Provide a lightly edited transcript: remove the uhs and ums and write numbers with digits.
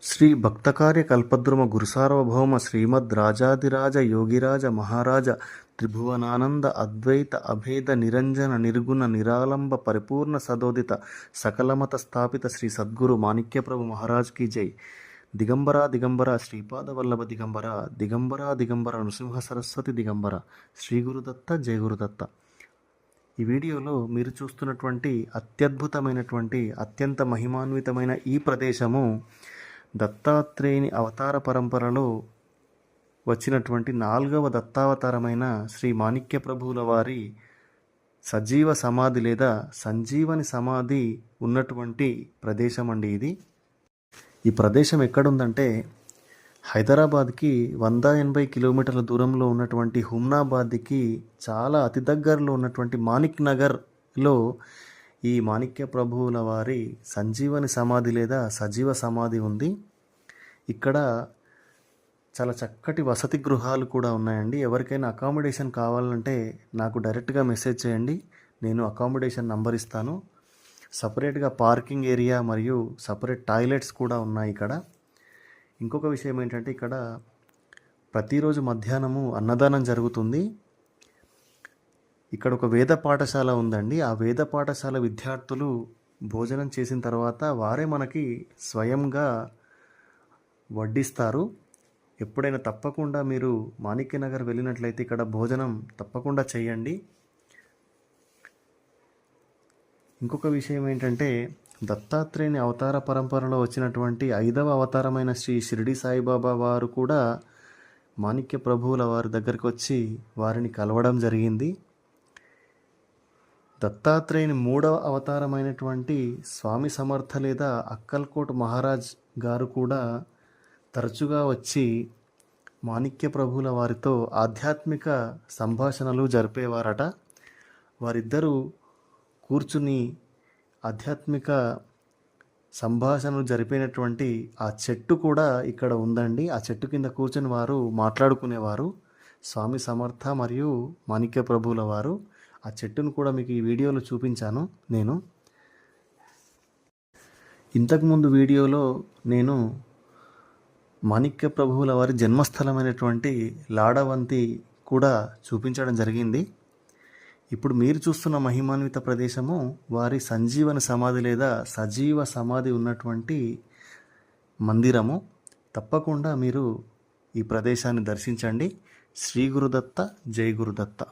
శ్రీ భక్తకార్య కల్పద్రుమ గురుసార్వభౌమ శ్రీమద్ రాజాదిరాజ యోగిరాజ మహారాజ త్రిభువనానంద అద్వైత అభేద నిరంజన నిర్గుణ నిరాలంబ పరిపూర్ణ సదోదిత సకలమత స్థాపిత శ్రీ సద్గురు మాణిక్యప్రభు మహారాజ్ కీ జై. దిగంబర దిగంబర శ్రీపాద వల్లభ దిగంబర దిగంబర దిగంబర నృసింహ సరస్వతి దిగంబర శ్రీ గురుదత్త జయ గురుదత్త. ఈ వీడియోలో మీరు చూస్తున్నటువంటి అత్యద్భుతమైనటువంటి అత్యంత మహిమాన్వితమైన ఈ ప్రదేశము దత్తాత్రేయుని అవతార పరంపరలో వచ్చినటువంటి 4వ దత్తావతారమైన శ్రీ మాణిక్య ప్రభువుల వారి సజీవ సమాధి లేదా సంజీవని సమాధి ఉన్నటువంటి ప్రదేశం అండి ఇది. ఈ ప్రదేశం ఎక్కడుందంటే హైదరాబాద్కి 180 కిలోమీటర్ల దూరంలో ఉన్నటువంటి హుమ్నాబాద్కి చాలా అతి దగ్గరలో ఉన్నటువంటి మాణిక్ నగర్లో ఈ మాణిక్య ప్రభువుల వారి సంజీవని సమాధి లేదా సజీవ సమాధి ఉంది. ఇక్కడ చాలా చక్కటి వసతి గృహాలు కూడా ఉన్నాయండి. ఎవరికైనా అకామిడేషన్ కావాలంటే నాకు డైరెక్ట్గా మెసేజ్ చేయండి, నేను అకామిడేషన్ నంబర్ ఇస్తాను. సపరేట్గా పార్కింగ్ ఏరియా మరియు సపరేట్ టాయిలెట్స్ కూడా ఉన్నాయి ఇక్కడ. ఇంకొక విషయం ఏంటంటే ఇక్కడ ప్రతిరోజు మధ్యాహ్నము అన్నదానం జరుగుతుంది. ఇక్కడ ఒక వేద పాఠశాల ఉందండి. ఆ వేద పాఠశాల విద్యార్థులు భోజనం చేసిన తర్వాత వారే మనకి స్వయంగా వడ్డిస్తారు. ఎప్పుడైనా తప్పకుండా మీరు మాణిక్యనగర్ వెళ్ళినట్లయితే ఇక్కడ భోజనం తప్పకుండా చేయండి. ఇంకొక విషయం ఏంటంటే దత్తాత్రేయుని అవతార పరంపరలో వచ్చినటువంటి 5వ అవతారమైన శ్రీ షిరిడి సాయిబాబా వారు కూడా మాణిక్య ప్రభువుల వారి దగ్గరికి వచ్చి వారిని కలవడం జరిగింది. దత్తాత్రేయుని 3వ అవతారమైనటువంటి స్వామి సమర్థ లేదా అక్కల్కోట్ మహారాజ్ గారు కూడా తరచుగా వచ్చి మాణిక్య ప్రభువుల వారితో ఆధ్యాత్మిక సంభాషణలు జరిపేవారట. వారిద్దరూ కూర్చుని ఆధ్యాత్మిక సంభాషణలు జరిపినటువంటి ఆ చెట్టు కూడా ఇక్కడ ఉందండి. ఆ చెట్టు కింద కూర్చొని వారు మాట్లాడుకునేవారు, స్వామి సమర్థ మరియు మాణిక్య ప్రభువుల వారు. ఆ చెట్టును కూడా మీకు ఈ వీడియోలో చూపించాను నేను. ఇంతకుముందు వీడియోలో నేను మాణిక్య ప్రభువుల వారి జన్మస్థలమైనటువంటి లాడవంతి కూడా చూపించడం జరిగింది. ఇప్పుడు మీరు చూస్తున్న మహిమాన్విత ప్రదేశము వారి సంజీవన సమాధి లేదా సజీవ సమాధి ఉన్నటువంటి మందిరము. తప్పకుండా మీరు ఈ ప్రదేశాన్ని దర్శించండి. శ్రీ గురుదత్త జై గురుదత్త.